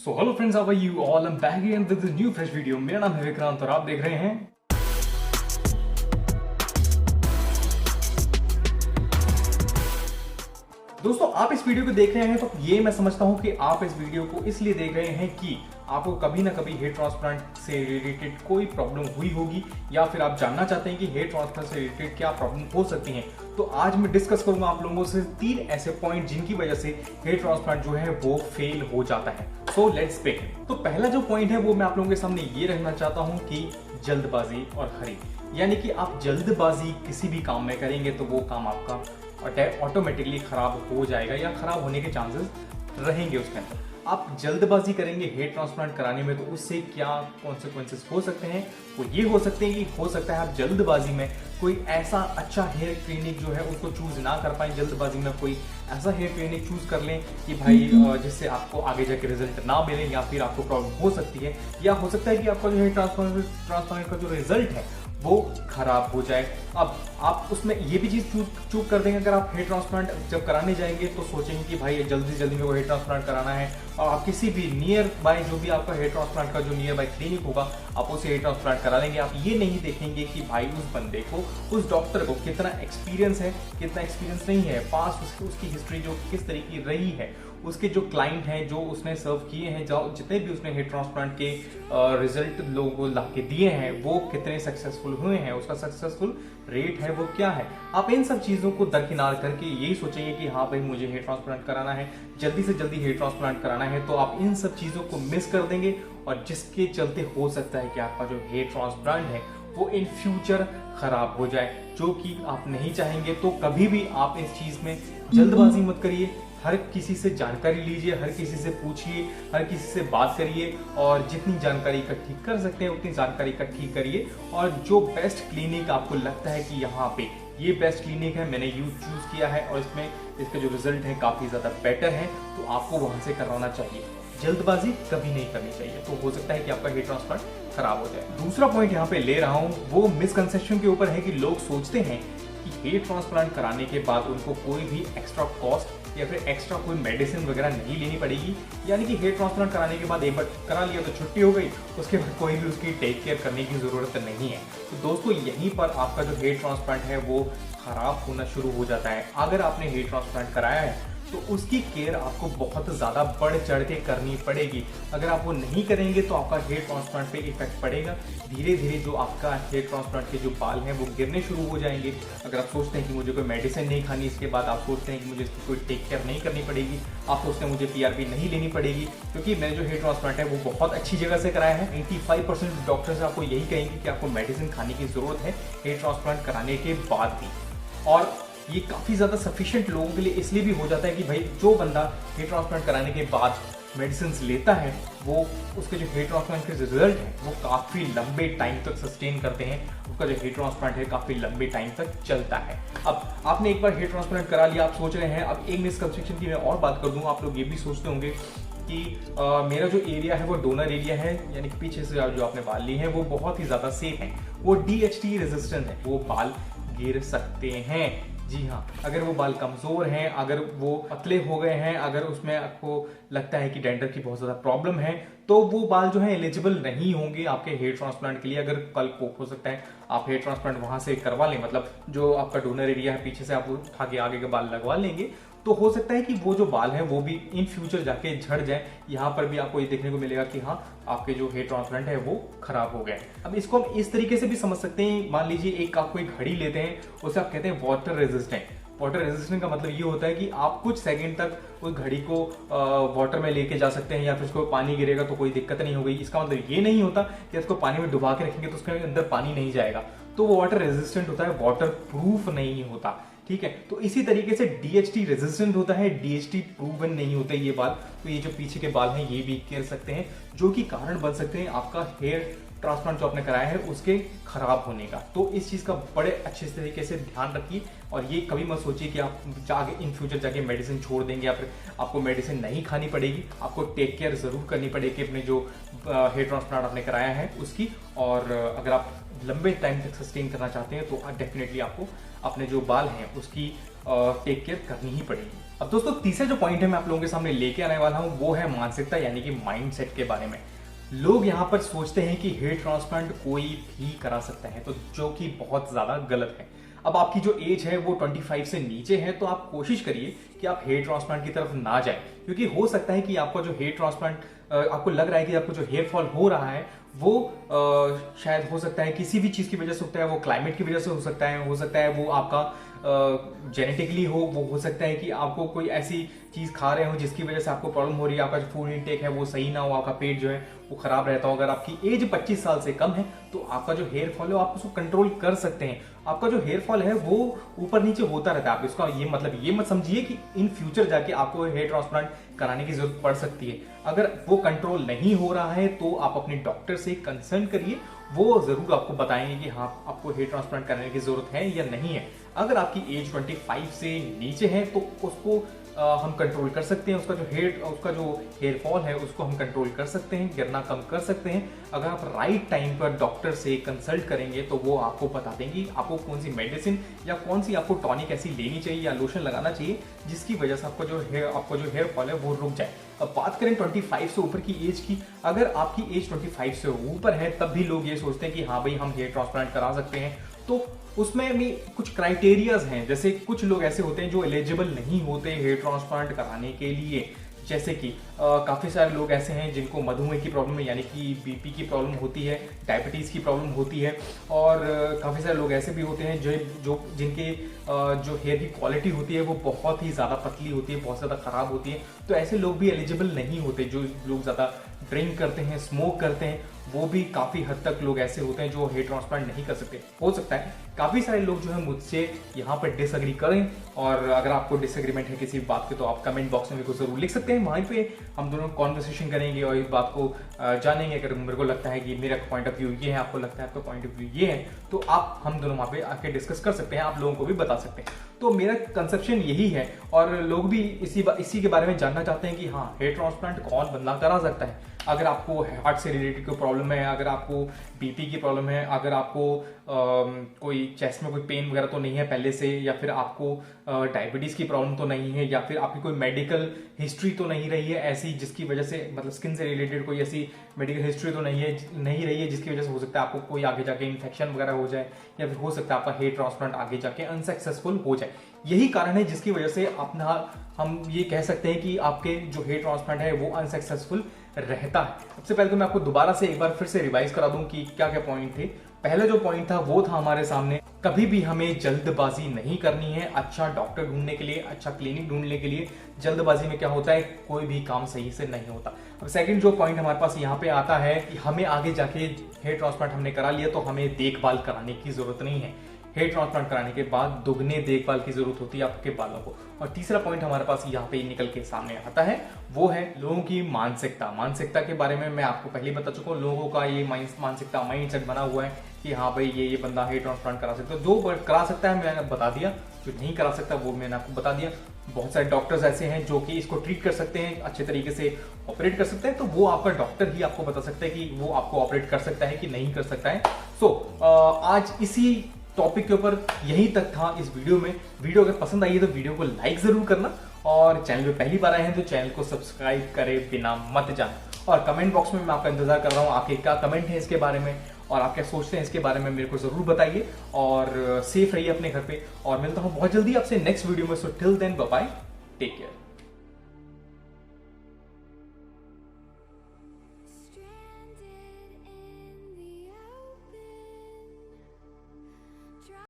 So hello friends, how are you all? I am back again with new fresh video. मेरा नाम है विक्रांत और आप देख रहे हैं दोस्तों, आप इस वीडियो को देख रहे हैं तो ये मैं समझता हूं कि आप इस वीडियो को इसलिए देख रहे हैं कि आपको कभी ना कभी हेयर ट्रांसप्लांट से रिलेटेड कोई प्रॉब्लम हुई होगी या फिर आप जानना चाहते हैं कि हेयर ट्रांसप्लांट से रिलेटेड क्या प्रॉब्लम हो सकती है। तो आज मैं डिस्कस करूंगा आप लोगों से 3 ऐसे पॉइंट जिनकी वजह से हेयर ट्रांसप्लांट जो है वो फेल हो जाता है। So let's begin. तो पहला जो पॉइंट है वो मैं आप लोगों के सामने ये रखना चाहता हूं कि जल्दबाजी और हरी, यानी कि आप जल्दबाजी किसी भी काम में करेंगे तो वो काम आपका ऑटोमेटिकली खराब हो जाएगा या खराब होने के चांसेस रहेंगे उसके अंदर। आप जल्दबाजी करेंगे हेयर ट्रांसप्लांट कराने में तो उससे क्या कॉन्सिक्वेंसेस हो सकते हैं? वो ये हो सकते हैं कि हो सकता है आप जल्दबाजी में कोई ऐसा अच्छा हेयर क्लिनिक जो है उसको चूज ना कर पाए, जल्दबाजी में कोई ऐसा हेयर क्लिनिक चूज कर लें कि भाई जिससे आपको आगे जाके रिजल्ट ना मिले या फिर आपको प्रॉब्लम हो सकती है, या हो सकता है कि आपका जो हेयर ट्रांसप्लांट का जो रिजल्ट है वो खराब हो जाए। अब आप उसमें ये भी चीज चूक कर देंगे। अगर आप हेयर ट्रांसप्लांट जब कराने जाएंगे तो सोचेंगे कि भाई जल्दी से जल्दी मेरे को हेयर ट्रांसप्लांट कराना है, और आप किसी भी नियर बाय जो भी आपका हेयर ट्रांसप्लांट का जो नियर बाय क्लिनिक होगा आप उसे हेयर ट्रांसप्लांट करा लेंगे। आप ये नहीं देखेंगे कि भाई उस बंदे को, उस डॉक्टर को कितना एक्सपीरियंस है, कितना एक्सपीरियंस नहीं है, पास उसकी हिस्ट्री जो किस तरह की रही है, उसके जो क्लाइंट हैं जो उसने सर्व किए हैं, जो जितने भी उसने हेयर ट्रांसप्लांट के रिजल्ट लोगों को ला के दिए हैं वो कितने सक्सेसफुल हुए हैं, उसका सक्सेसफुल रेट है वो क्या है। आप इन सब चीज़ों को दरकिनार करके यही सोचेंगे कि हाँ भाई मुझे हेयर ट्रांसप्लांट कराना है, जल्दी से जल्दी हेयर ट्रांसप्लांट कराना है, तो आप इन सब चीज़ों को मिस कर देंगे और जिसके चलते हो सकता है कि आपका जो हेयर ट्रांसप्लांट है वो इन फ्यूचर खराब हो जाए, जो कि आप नहीं चाहेंगे। तो कभी भी आप इस चीज़ में जल्दबाजी मत करिए। हर किसी से जानकारी लीजिए, हर किसी से पूछिए, हर किसी से बात करिए और जितनी जानकारी इकट्ठी कर सकते हैं उतनी जानकारी इकट्ठी करिए। और जो बेस्ट क्लिनिक आपको लगता है कि यहाँ पे ये बेस्ट क्लिनिक है, मैंने चूज किया है और इसमें इसके जो रिजल्ट है काफ़ी ज़्यादा बेटर है, तो आपको वहाँ से करवाना चाहिए। जल्दबाजी कभी नहीं करनी चाहिए, तो हो सकता है कि आपका हेयर ट्रांसप्लांट खराब हो जाए। दूसरा पॉइंट यहाँ पे ले रहा हूँ वो मिसकंसेप्शन के ऊपर है कि लोग सोचते हैं कि हेयर ट्रांसप्लांट कराने के बाद उनको कोई भी एक्स्ट्रा कॉस्ट या फिर एक्स्ट्रा कोई मेडिसिन वगैरह नहीं लेनी पड़ेगी, यानी कि हेयर ट्रांसप्लांट कराने के बाद एक बार करा लिया तो छुट्टी हो गई, उसके बाद कोई भी उसकी टेक केयर करने की ज़रूरत नहीं है। तो दोस्तों यहीं पर आपका जो हेयर ट्रांसप्लांट है वो खराब होना शुरू हो जाता है। अगर आपने हेयर ट्रांसप्लांट कराया है तो उसकी केयर आपको बहुत ज़्यादा बढ़ चढ़ के करनी पड़ेगी। अगर आप वो नहीं करेंगे तो आपका हेयर ट्रांसप्लांट पे इफेक्ट पड़ेगा। धीरे धीरे जो आपका हेयर ट्रांसप्लांट के जो बाल हैं वो गिरने शुरू हो जाएंगे। अगर आप सोचते हैं कि मुझे कोई मेडिसिन नहीं खानी, इसके बाद आप सोचते हैं कि मुझे इसकी कोई टेक केयर नहीं करनी पड़ेगी, आप सोचते हैं मुझे PRP नहीं लेनी पड़ेगी, क्योंकि मैंने जो हेयर ट्रांसप्लांट है वो बहुत अच्छी जगह से कराया है। 85% डॉक्टर्स आपको यही कहेंगे कि आपको मेडिसिन खाने की ज़रूरत है हेयर ट्रांसप्लांट कराने के बाद भी। और ये काफ़ी ज़्यादा सफिशिएंट लोगों के लिए इसलिए भी हो जाता है कि भाई जो बंदा हेयर ट्रांसप्लांट कराने के बाद मेडिसिन लेता है वो उसके जो हेयर ट्रांसप्लांट के रिजल्ट है वो काफ़ी लंबे टाइम तक सस्टेन करते हैं, उसका जो हेयर ट्रांसप्लांट है काफ़ी लंबे टाइम तक चलता है। अब आपने एक बार हेयर ट्रांसप्लांट करा लिया, आप सोच रहे हैं, अब एक मिसकंसेप्शन की मैं और बात कर दूँ, आप लोग ये भी सोचते होंगे कि मेरा जो एरिया है वो डोनर एरिया है, यानी कि पीछे से जो आपने बाल लिए हैं वो बहुत ही ज़्यादा सेफ है, वो DHT रेजिस्टेंट है, वो बाल गिर सकते हैं। जी हाँ, अगर वो बाल कमज़ोर हैं, अगर वो पतले हो गए हैं, अगर उसमें आपको लगता है कि डेंडर की बहुत ज़्यादा प्रॉब्लम है, तो वो बाल जो है एलिजिबल नहीं होंगे आपके हेयर ट्रांसप्लांट के लिए। अगर कल को हो सकता है आप हेयर ट्रांसप्लांट वहाँ से करवा लें, मतलब जो आपका डोनर एरिया है पीछे से आप उठा के आगे के बाल लगवा लेंगे, तो हो सकता है कि वो जो बाल हैं वो भी इन फ्यूचर जाके झड़ जाए। यहाँ पर भी आपको ये देखने को मिलेगा कि हाँ आपके जो हेयर ट्रांसप्लांट है वो खराब हो गए। अब इसको हम इस तरीके से भी समझ सकते हैं, मान लीजिए आपको एक घड़ी लेते हैं, उसे आप कहते हैं वाटर रेजिस्टेंट। वाटर रेजिस्टेंट का मतलब ये होता है कि आप कुछ सेकंड तक उस घड़ी को वाटर में लेके जा सकते हैं, या फिर उसको पानी गिरेगा तो कोई दिक्कत नहीं होगी। इसका मतलब ये नहीं होता कि इसको पानी में डुबा के रखेंगे तो उसके अंदर पानी नहीं जाएगा, तो वो वाटर रेजिस्टेंट होता है, वाटर प्रूफ नहीं होता। ठीक है, तो इसी तरीके से DHT रेजिस्टेंट होता है, DHT प्रूवन नहीं होता ये बाल। तो ये जो पीछे के बाल हैं ये भी गिर सकते हैं, जो कि कारण बन सकते हैं आपका हेयर ट्रांसप्लांट जो आपने कराया है उसके खराब होने का। तो इस चीज़ का बड़े अच्छे तरीके से ध्यान रखिए और ये कभी मत सोचिए कि आप जाके इन फ्यूचर जाके मेडिसिन छोड़ देंगे या फिर आपको मेडिसिन नहीं खानी पड़ेगी। आपको टेक केयर ज़रूर करनी पड़ेगी अपने जो हेयर ट्रांसप्लांट आपने कराया है उसकी। और अगर आप लंबे टाइम तक सस्टेन करना चाहते हैं तो डेफिनेटली आपको अपने जो बाल हैं उसकी टेक केयर करनी ही पड़ेगी। अब दोस्तों तीसरा जो पॉइंट है मैं आप लोगों के सामने लेके आने वाला हूं वो है मानसिकता यानी कि माइंडसेट के बारे में। लोग यहाँ पर सोचते हैं कि हेयर ट्रांसप्लांट कोई भी करा सकता है, तो जो कि बहुत ज्यादा गलत है। अब आपकी जो एज है वो 25 से नीचे है, तो आप कोशिश करिए कि आप हेयर ट्रांसप्लांट की तरफ ना जाएं, क्योंकि हो सकता है कि आपका जो हेयर ट्रांसप्लांट आपको लग रहा है कि आपको जो हेयर फॉल हो रहा है वो शायद हो सकता है किसी भी चीज की वजह से होता है, वो क्लाइमेट की वजह से हो सकता है वो आपका जेनेटिकली वो हो सकता है कि आपको कोई ऐसी चीज खा रहे हो जिसकी वजह से आपको प्रॉब्लम हो रही है, आपका जो फूड इनटेक है वो सही ना हो, आपका पेट जो है वो खराब रहता हो। अगर आपकी एज 25 साल से कम है तो आपका जो हेयर फॉल है आप उसको कंट्रोल कर सकते हैं। आपका जो हेयर फॉल है वो ऊपर नीचे होता रहता है, आप इसका ये मतलब ये मत समझिए कि इन फ्यूचर जाके आपको हेयर ट्रांसप्लांट कराने की जरूरत पड़ सकती है। अगर वो कंट्रोल नहीं हो रहा है तो आप अपने डॉक्टर से कंसल्ट करिए, वो जरूर आपको बताएंगे कि हाँ आपको हेयर ट्रांसप्लांट कराने की जरूरत है या नहीं है। अगर आपकी एज 25 से नीचे है तो उसको हम कंट्रोल कर सकते हैं, उसका जो हेयर फॉल है उसको हम कंट्रोल कर सकते हैं, गिरना कम कर सकते हैं। अगर आप राइट टाइम पर डॉक्टर से कंसल्ट करेंगे तो वो आपको बता देंगे आपको कौन सी मेडिसिन या कौन सी आपको टॉनिक ऐसी लेनी चाहिए या लोशन लगाना चाहिए जिसकी वजह से आपका जो हेयर फॉल है वो रुक जाए। अब बात करें 25 से ऊपर की एज की, अगर आपकी एज 25 से ऊपर है तब भी लोग ये सोचते हैं कि हाँ भाई हम हेयर ट्रांसप्लांट करा सकते हैं, तो उसमें भी कुछ क्राइटेरियाज हैं। जैसे कुछ लोग ऐसे होते हैं जो एलिजिबल नहीं होते हेयर ट्रांसप्लांट कराने के लिए, जैसे कि काफ़ी सारे लोग ऐसे हैं जिनको मधुमेह की प्रॉब्लम है यानी कि बीपी की प्रॉब्लम होती है, डायबिटीज़ की प्रॉब्लम होती है, और काफ़ी सारे लोग ऐसे भी होते हैं जिनके जो हेयर की क्वालिटी होती है वो बहुत ही ज़्यादा पतली होती है, बहुत ज़्यादा ख़राब होती है। तो ऐसे लोग भी एलिजिबल नहीं होते। जो लोग ज़्यादा ड्रिंक करते हैं, स्मोक करते हैं, वो भी काफ़ी हद तक लोग ऐसे होते हैं जो हेयर ट्रांसप्लांट नहीं कर सकते। हो सकता है काफ़ी सारे लोग जो है मुझसे यहाँ पर डिसएग्री करें, और अगर आपको डिसएग्रीमेंट है किसी बात के तो आप कमेंट बॉक्स में मेरे को जरूर लिख सकते हैं। वहीं पे हम दोनों कॉन्वर्सेशन करेंगे और इस बात को जानेंगे। अगर मेरे को लगता है कि मेरा पॉइंट ऑफ व्यू ये है, आपको लगता है आपका पॉइंट ऑफ व्यू ये है, तो हम दोनों वहाँ पे आके डिस्कस कर सकते हैं, आप लोगों को भी बता सकते हैं। तो मेरा कंसेप्शन यही है, और लोग भी इसी के बारे में जानना चाहते हैं कि हाँ हेयर ट्रांसप्लांट कौन बंदा करा सकता है। अगर आपको हार्ट से रिलेटेड कोई प्रॉब्लम है, अगर आपको बीपी की प्रॉब्लम है, अगर आपको कोई चेस्ट में कोई पेन वगैरह तो नहीं है पहले से, या फिर आपको डायबिटीज़ की प्रॉब्लम तो नहीं है, या फिर आपकी कोई मेडिकल हिस्ट्री तो नहीं रही है ऐसी जिसकी वजह से, मतलब स्किन से रिलेटेड कोई ऐसी मेडिकल हिस्ट्री तो नहीं रही है जिसकी वजह से हो सकता है आपको कोई आगे जाके इन्फेक्शन वगैरह हो जाए, या फिर हो सकता है आपका हेयर ट्रांसप्लांट आगे जाके अनसक्सेसफुल हो जाए। यही कारण है जिसकी वजह से हम ये कह सकते हैं कि आपके जो हेयर ट्रांसप्लांट है वो अनसक्सेसफुल रहता है। सबसे पहले तो मैं आपको दोबारा से एक बार फिर से रिवाइज करा दूं कि क्या क्या पॉइंट थे। पहले जो पॉइंट था वो था हमारे सामने, कभी भी हमें जल्दबाजी नहीं करनी है। अच्छा डॉक्टर ढूंढने के लिए, अच्छा क्लिनिक ढूंढने के लिए जल्दबाजी में क्या होता है, कोई भी काम सही से नहीं होता। अब सेकंड जो पॉइंट हमारे पास यहाँ पे आता है कि हमें आगे जाके हेयर ट्रांसप्लांट हमने करा लिया तो हमें देखभाल कराने की जरूरत नहीं है। हेयर ट्रांसप्लांट कराने के बाद दुगने देखभाल की जरूरत होती है आपके बालों को। और तीसरा पॉइंट हमारे पास यहाँ पे निकल के सामने आता है, वो है लोगों की मानसिकता के बारे में मैं आपको पहले ही बता चुका हूँ। लोगों का ये मानसिकता माइंडसेट बना हुआ है कि हाँ भाई ये बंदा हेयर ट्रांसप्लांट करा सकता है। जो करा सकता है मैंने बता दिया, जो नहीं करा सकता वो मैंने आपको बता दिया। बहुत सारे डॉक्टर्स ऐसे हैं जो कि इसको ट्रीट कर सकते हैं, अच्छे तरीके से ऑपरेट कर सकते हैं, तो वो आपका डॉक्टर ही आपको बता सकता है कि वो आपको ऑपरेट कर सकता है कि नहीं कर सकता है। आज इसी टॉपिक के ऊपर यही तक था इस वीडियो में। वीडियो अगर पसंद आई है तो वीडियो को लाइक जरूर करना, और चैनल पे पहली बार आए हैं तो चैनल को सब्सक्राइब करे बिना मत जाना। और कमेंट बॉक्स में मैं आपका इंतजार कर रहा हूँ, आपके क्या कमेंट है इसके बारे में और आप क्या सोचते हैं इसके बारे में मेरे को जरूर बताइए। और सेफ रहिए अपने घर पे, और मिलता हूँ बहुत जल्दी आपसे नेक्स्ट वीडियो में। So till then bye bye, take care.